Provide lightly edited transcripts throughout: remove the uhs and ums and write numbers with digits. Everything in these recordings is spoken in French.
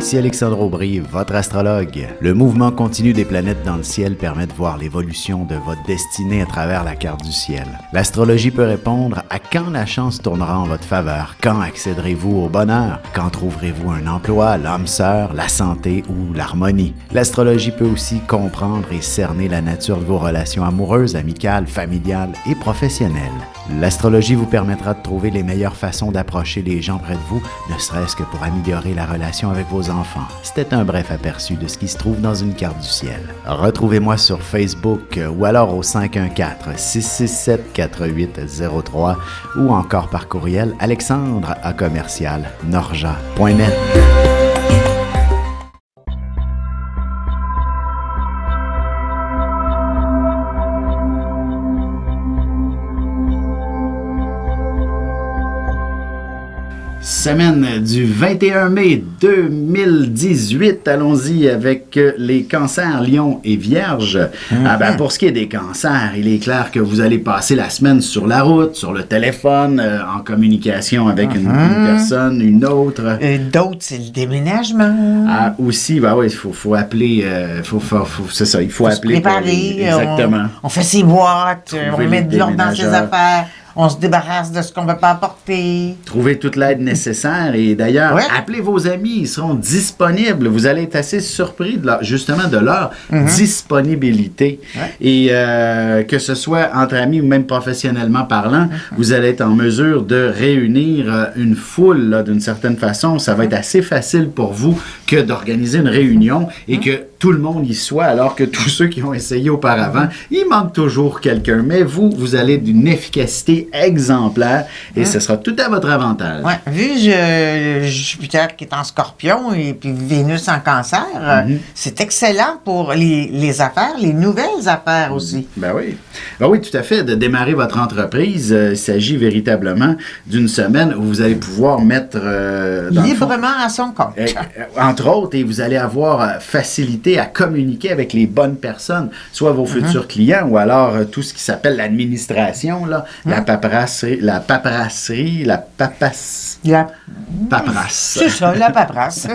Ici Alexandre Aubry, votre astrologue. Le mouvement continu des planètes dans le ciel permet de voir l'évolution de votre destinée à travers la carte du ciel. L'astrologie peut répondre à quand la chance tournera en votre faveur, quand accéderez-vous au bonheur, quand trouverez-vous un emploi, l'âme sœur, la santé ou l'harmonie. L'astrologie peut aussi comprendre et cerner la nature de vos relations amoureuses, amicales, familiales et professionnelles. L'astrologie vous permettra de trouver les meilleures façons d'approcher les gens près de vous, ne serait-ce que pour améliorer la relation avec vos enfants. C'était un bref aperçu de ce qui se trouve dans une carte du ciel. Retrouvez-moi sur Facebook ou alors au 514-667-4803 ou encore par courriel alexandre@norja.net. Semaine du 21 mai 2018, allons-y avec les cancers, lions et vierges. Pour ce qui est des cancers, il est clair que vous allez passer la semaine sur la route, sur le téléphone, en communication avec une personne, une autre. D'autres, c'est le déménagement. Aussi, il faut appeler, c'est ça, il faut appeler. Se préparer, exactement. On fait ses boîtes, on met de l'ordre dans ses déménageurs. affaires. On se débarrasse de ce qu'on ne peut pas apporter. Trouvez toute l'aide nécessaire et d'ailleurs, appelez vos amis, ils seront disponibles. Vous allez être assez surpris de leur disponibilité. Et que ce soit entre amis ou même professionnellement parlant, vous allez être en mesure de réunir une foule là, d'une certaine façon. Ça va être assez facile pour vous que d'organiser une réunion et que tout le monde y soit, alors que tous ceux qui ont essayé auparavant, il manque toujours quelqu'un. Mais vous allez d'une efficacité exemplaire et ce sera tout à votre avantage. Ouais. Vu Jupiter qui est en Scorpion et puis Vénus en Cancer, c'est excellent pour les affaires, les nouvelles affaires aussi. Ben oui, tout à fait. De démarrer votre entreprise, il s'agit véritablement d'une semaine où vous allez pouvoir mettre librement à son compte. Entre autres, et vous allez avoir facilité à communiquer avec les bonnes personnes, soit vos futurs clients ou alors tout ce qui s'appelle l'administration, là, la paperasse. C'est ça, la paperasse.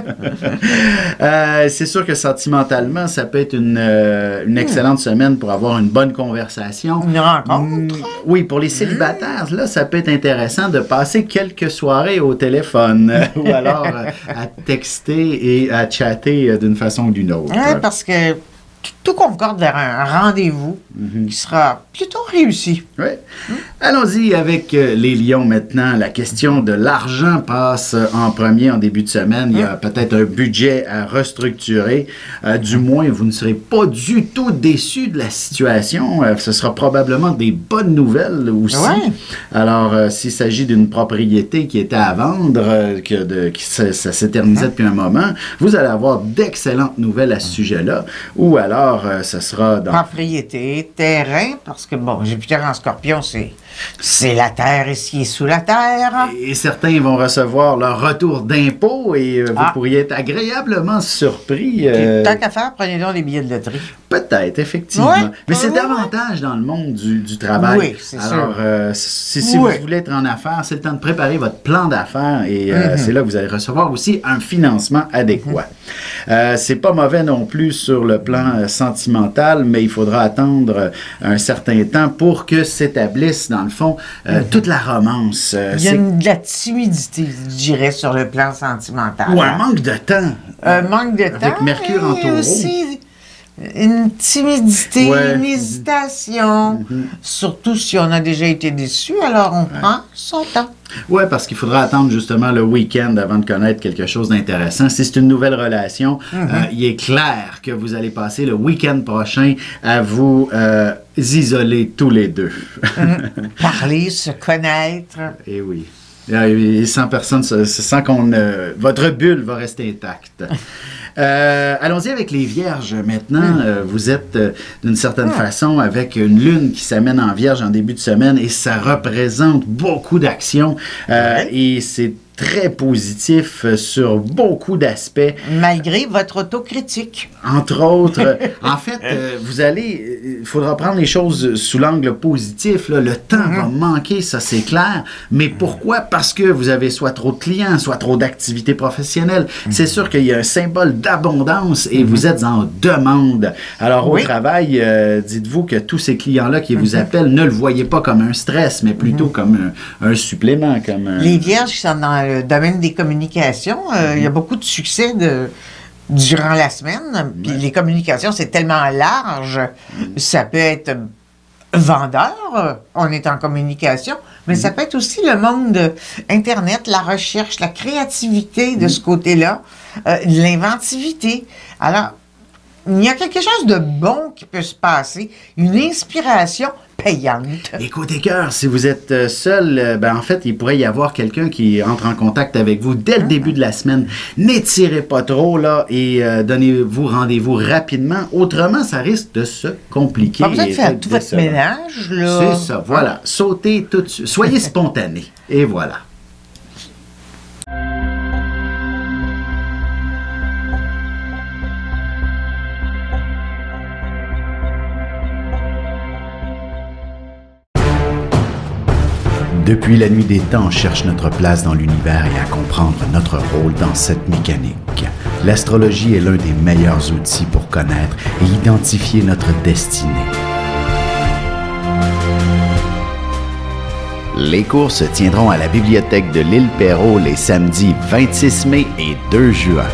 C'est sûr que sentimentalement, ça peut être une excellente semaine pour avoir une bonne conversation. Une rencontre. Oui, pour les célibataires, là, ça peut être intéressant de passer quelques soirées au téléphone ou alors à texter et à chatter d'une façon ou d'une autre. Parce que tout concorde vers un rendez-vous qui sera plutôt réussi. Oui. Allons-y avec les lions maintenant. La question de l'argent passe en premier en début de semaine. Il y a peut-être un budget à restructurer. Du moins, vous ne serez pas du tout déçus de la situation. Ce sera probablement des bonnes nouvelles aussi. Alors, s'il s'agit d'une propriété qui était à vendre, ça s'éternisait depuis un moment, vous allez avoir d'excellentes nouvelles à ce sujet-là. Ou alors, ce sera dans... Propriété, terrain, parce que, Jupiter en Scorpion, c'est la terre et ce qui est sous la terre. Et certains vont recevoir leur retour d'impôt et vous pourriez être agréablement surpris. Tant qu'à faire, prenez donc des billets de loterie. Peut-être, effectivement. Mais c'est davantage dans le monde du travail. Oui, c'est sûr. Alors, si vous voulez être en affaires, c'est le temps de préparer votre plan d'affaires et c'est là que vous allez recevoir aussi un financement adéquat. C'est pas mauvais non plus sur le plan sentimental, mais il faudra attendre un certain temps pour que s'établisse, dans le fond, toute la romance. Il y a de la timidité, je dirais, sur le plan sentimental. Ou un manque de temps. Un manque de temps. Avec Mercure en taureau. Aussi une timidité, une hésitation. Surtout si on a déjà été déçu, alors on prend son temps. Oui, parce qu'il faudra attendre justement le week-end avant de connaître quelque chose d'intéressant. Si c'est une nouvelle relation, il est clair que vous allez passer le week-end prochain à vous isoler tous les deux. Parler, se connaître. Eh oui. Et sans personne, sans qu'on... votre bulle va rester intacte. Allons-y avec les vierges maintenant. Vous êtes d'une certaine façon avec une lune qui s'amène en vierge en début de semaine et ça représente beaucoup d'actions et c'est très positif sur beaucoup d'aspects. Malgré votre autocritique. Entre autres, en fait, il faudra prendre les choses sous l'angle positif. Là. Le temps va manquer, ça c'est clair. Mais pourquoi? Parce que vous avez soit trop de clients, soit trop d'activités professionnelles. C'est sûr qu'il y a un symbole d'abondance et vous êtes en demande. Alors au travail, dites-vous que tous ces clients-là qui vous appellent, ne le voyez pas comme un stress, mais plutôt comme un supplément. Les vierges qui sont dans le domaine des communications, il y a beaucoup de succès durant la semaine. Puis les communications, c'est tellement large. Ça peut être vendeur, on est en communication, mais ça peut être aussi le monde Internet, la recherche, la créativité de ce côté-là, l'inventivité. Alors, il y a quelque chose de bon qui peut se passer, une inspiration payante. Écoutez, cœur, si vous êtes seul, en fait, il pourrait y avoir quelqu'un qui entre en contact avec vous dès le début de la semaine. N'étirez pas trop, là, et donnez-vous rendez-vous rapidement. Autrement, ça risque de se compliquer. Pas besoin de faire tout votre ménage, là. C'est ça, voilà. Sautez tout de suite. Soyez spontané. Et voilà. Depuis la nuit des temps, on cherche notre place dans l'univers et à comprendre notre rôle dans cette mécanique. L'astrologie est l'un des meilleurs outils pour connaître et identifier notre destinée. Les cours se tiendront à la bibliothèque de l'Île Perrot les samedis 26 mai et 2 juin.